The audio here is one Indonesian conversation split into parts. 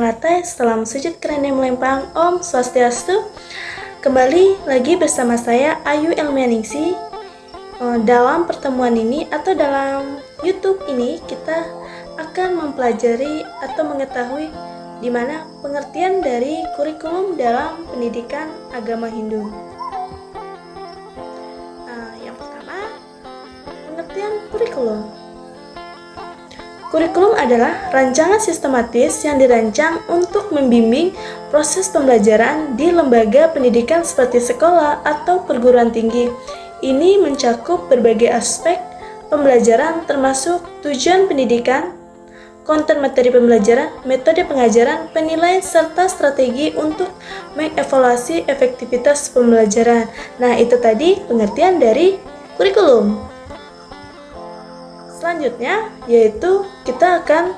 Ternate, salam sujud kerana melempang, Om Swastiastu. Kembali lagi bersama saya Ayu Elmianingsi. Dalam pertemuan ini atau dalam YouTube ini kita akan mempelajari atau mengetahui di mana pengertian dari kurikulum dalam pendidikan agama Hindu. Yang pertama, pengertian kurikulum. Kurikulum adalah rancangan sistematis yang dirancang untuk membimbing proses pembelajaran di lembaga pendidikan seperti sekolah atau perguruan tinggi. Ini mencakup berbagai aspek pembelajaran termasuk tujuan pendidikan, konten materi pembelajaran, metode pengajaran, penilaian, serta strategi untuk mengevaluasi efektivitas pembelajaran. Nah, itu tadi pengertian dari kurikulum. Selanjutnya, yaitu kita akan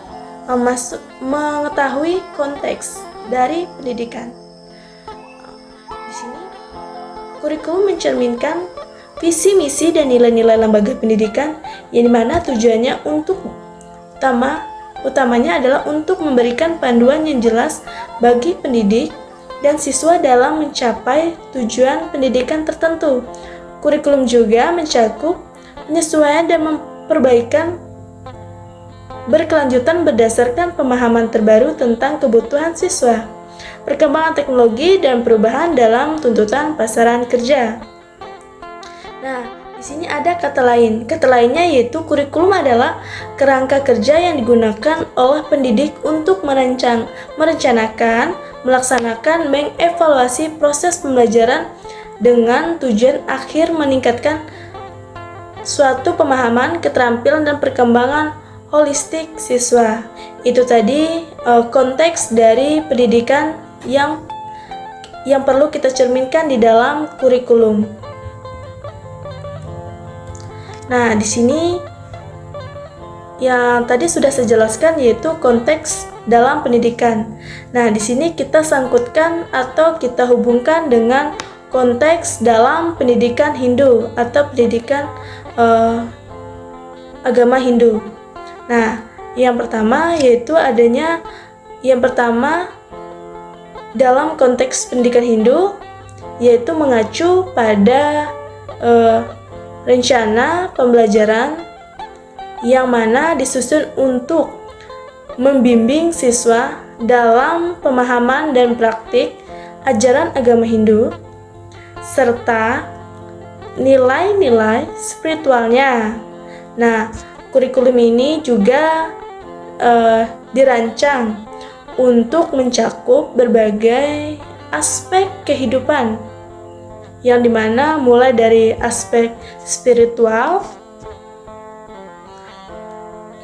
mengetahui konteks dari pendidikan. Di sini, kurikulum mencerminkan visi, misi, dan nilai-nilai lembaga pendidikan yang dimana tujuannya utamanya adalah untuk memberikan panduan yang jelas bagi pendidik dan siswa dalam mencapai tujuan pendidikan tertentu. Kurikulum juga mencakup penyesuaian dan perbaikan berkelanjutan berdasarkan pemahaman terbaru tentang kebutuhan siswa, perkembangan teknologi, dan perubahan dalam tuntutan pasaran kerja. Nah, di sini ada kata lain. Kata lainnya yaitu kurikulum adalah kerangka kerja yang digunakan oleh pendidik untuk merencanakan, melaksanakan, mengevaluasi proses pembelajaran dengan tujuan akhir meningkatkan suatu pemahaman, keterampilan, dan perkembangan holistik siswa. Itu tadi konteks dari pendidikan yang perlu kita cerminkan di dalam kurikulum. Nah, di sini yang tadi sudah saya jelaskan yaitu konteks dalam pendidikan. Nah, di sini kita sangkutkan atau kita hubungkan dengan konteks dalam pendidikan Hindu atau pendidikan agama Hindu. Nah, yang pertama dalam konteks pendidikan Hindu yaitu mengacu pada rencana pembelajaran yang mana disusun untuk membimbing siswa dalam pemahaman dan praktik ajaran agama Hindu serta nilai-nilai spiritualnya. Nah, kurikulum ini juga dirancang untuk mencakup berbagai aspek kehidupan yang dimana mulai dari aspek spiritual,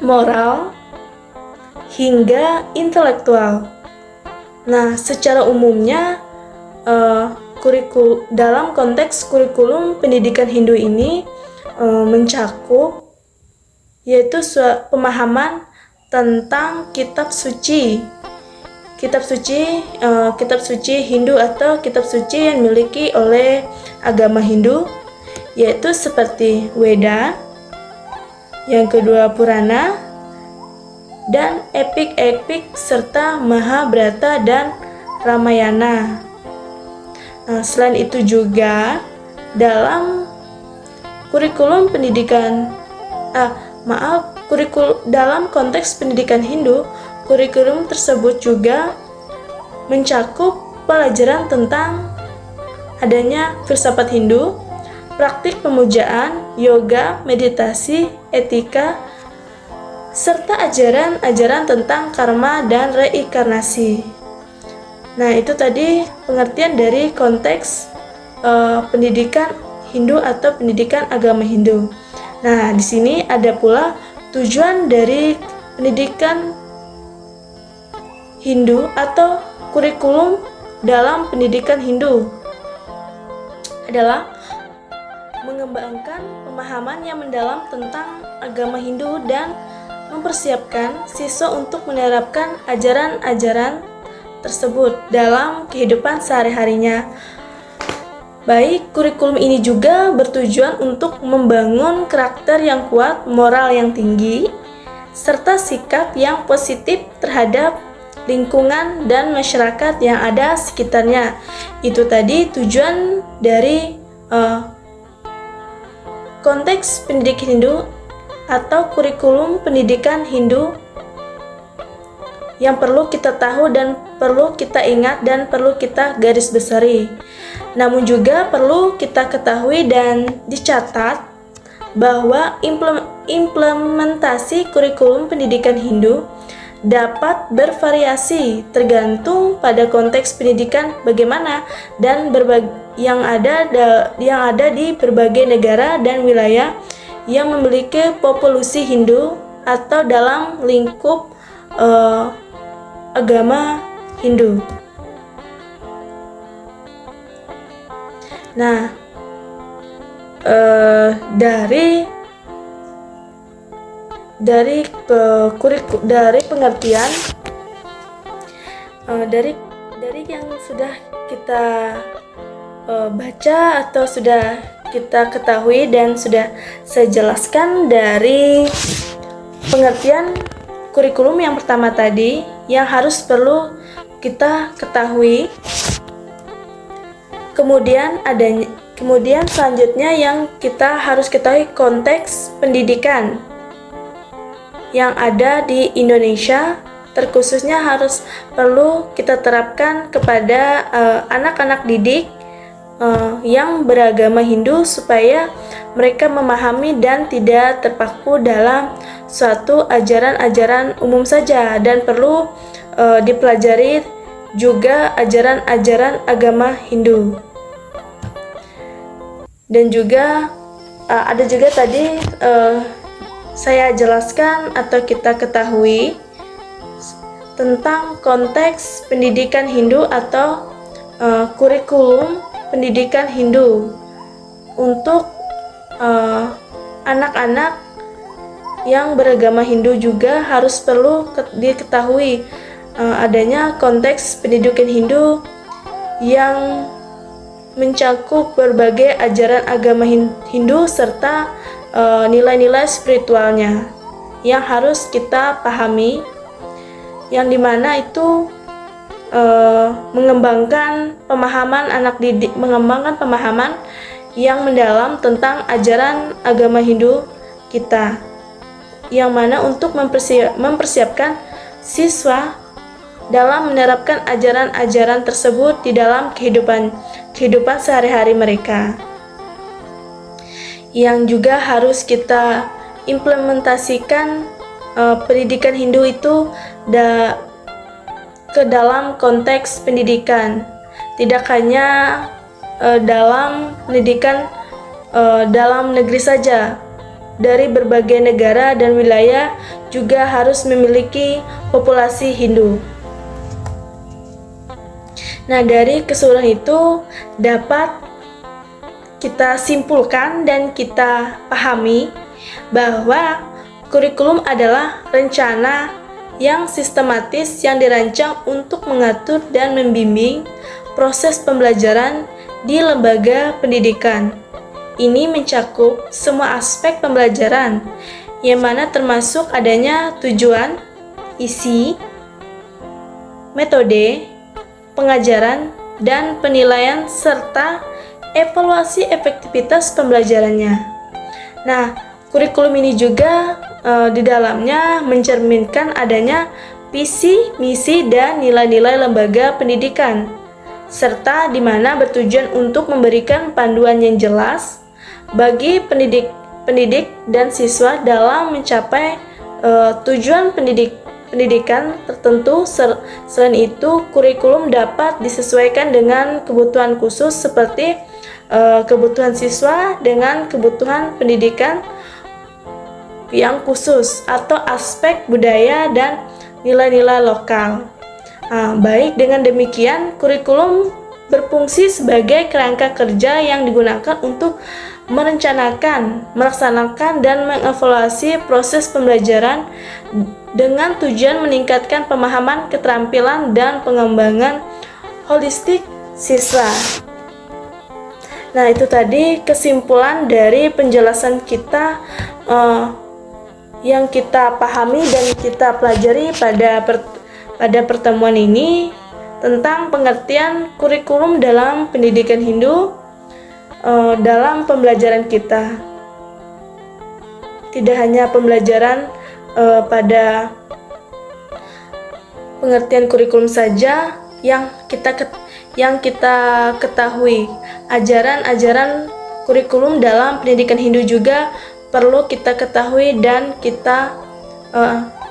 moral, hingga intelektual. Nah, secara umumnya dalam konteks kurikulum pendidikan Hindu ini mencakup yaitu pemahaman tentang kitab suci Hindu atau kitab suci yang dimiliki oleh agama Hindu, yaitu seperti Weda, yang kedua Purana, dan epik-epik serta Mahabharata dan Ramayana. Nah, selain itu juga dalam kurikulum dalam konteks pendidikan Hindu, kurikulum tersebut juga mencakup pelajaran tentang adanya filsafat Hindu, praktik pemujaan, yoga, meditasi, etika, serta ajaran-ajaran tentang karma dan reinkarnasi. Nah, itu tadi pengertian dari konteks pendidikan Hindu atau pendidikan agama Hindu. Nah, di sini ada pula tujuan dari pendidikan Hindu atau kurikulum dalam pendidikan Hindu adalah mengembangkan pemahaman yang mendalam tentang agama Hindu dan mempersiapkan siswa untuk menerapkan ajaran-ajaran tersebut dalam kehidupan sehari-harinya. Baik, kurikulum ini juga bertujuan untuk membangun karakter yang kuat, moral yang tinggi, serta sikap yang positif terhadap lingkungan, dan masyarakat yang ada sekitarnya. Itu tadi tujuan dari konteks pendidikan Hindu atau kurikulum pendidikan Hindu yang perlu kita tahu dan perlu kita ingat dan perlu kita garis besari. Namun juga perlu kita ketahui dan dicatat bahwa implementasi kurikulum pendidikan Hindu dapat bervariasi tergantung pada konteks pendidikan bagaimana dan yang ada di berbagai negara dan wilayah yang memiliki populasi Hindu atau dalam lingkup agama Hindu. Nah, dari pengertian dari yang sudah kita baca atau sudah kita ketahui dan sudah saya jelaskan dari pengertian kurikulum yang pertama tadi yang perlu kita ketahui. Kemudian selanjutnya yang kita harus ketahui konteks pendidikan yang ada di Indonesia, terkhususnya perlu kita terapkan kepada anak-anak didik yang beragama Hindu supaya mereka memahami dan tidak terpaku dalam suatu ajaran-ajaran umum saja, dan perlu dipelajari juga ajaran-ajaran agama Hindu. Dan juga ada juga tadi saya jelaskan atau kita ketahui tentang konteks pendidikan Hindu atau kurikulum pendidikan Hindu untuk anak-anak yang beragama Hindu juga perlu diketahui adanya konteks pendidikan Hindu yang mencakup berbagai ajaran agama Hindu serta nilai-nilai spiritualnya yang harus kita pahami, yang dimana itu mengembangkan pemahaman yang mendalam tentang ajaran agama Hindu kita, yang mana untuk mempersiapkan siswa dalam menerapkan ajaran-ajaran tersebut di dalam kehidupan sehari-hari mereka. Yang juga harus kita implementasikan pendidikan Hindu itu ke dalam konteks pendidikan, tidak hanya dalam pendidikan dalam negeri saja. Dari berbagai negara dan wilayah juga harus memiliki populasi Hindu. Nah, dari keseluruhan itu dapat kita simpulkan dan kita pahami bahwa kurikulum adalah rencana yang sistematis yang dirancang untuk mengatur dan membimbing proses pembelajaran di lembaga pendidikan. Ini mencakup semua aspek pembelajaran, yang mana termasuk adanya tujuan, isi, metode, pengajaran, dan penilaian serta evaluasi efektivitas pembelajarannya. Nah, kurikulum ini juga di dalamnya mencerminkan adanya visi, misi, dan nilai-nilai lembaga pendidikan, serta di mana bertujuan untuk memberikan panduan yang jelas bagi pendidik dan siswa dalam mencapai tujuan pendidikan tertentu. Selain itu, kurikulum dapat disesuaikan dengan kebutuhan khusus seperti kebutuhan siswa dengan kebutuhan pendidikan yang khusus atau aspek budaya dan nilai-nilai lokal. Baik, dengan demikian kurikulum berfungsi sebagai kerangka kerja yang digunakan untuk merencanakan, melaksanakan, dan mengevaluasi proses pembelajaran dengan tujuan meningkatkan pemahaman, keterampilan, dan pengembangan holistik siswa. Nah, itu tadi kesimpulan dari penjelasan kita yang kita pahami dan kita pelajari pada pertemuan ini tentang pengertian kurikulum dalam pendidikan Hindu dalam pembelajaran kita. Tidak hanya pembelajaran pada pengertian kurikulum saja yang kita ketahui. Ajaran-ajaran kurikulum dalam pendidikan Hindu juga perlu kita ketahui dan kita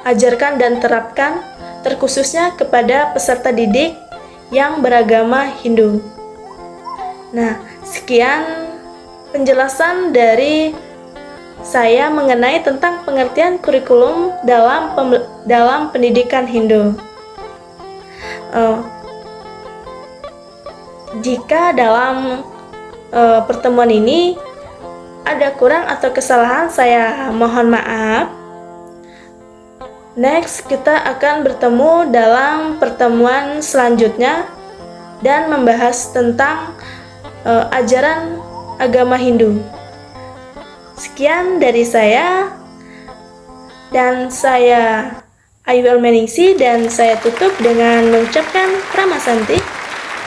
ajarkan dan terapkan, terkhususnya kepada peserta didik yang beragama Hindu. Nah, sekian penjelasan dari saya mengenai tentang pengertian kurikulum dalam pendidikan Hindu. Jika dalam pertemuan ini ada kurang atau kesalahan, saya mohon maaf. Next, kita akan bertemu dalam pertemuan selanjutnya dan membahas tentang ajaran agama Hindu. Sekian dari saya, dan saya Ayu Elmeningsi, dan saya tutup dengan mengucapkan Rama Santi,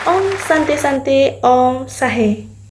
Om Santi Santi, Om Sahe.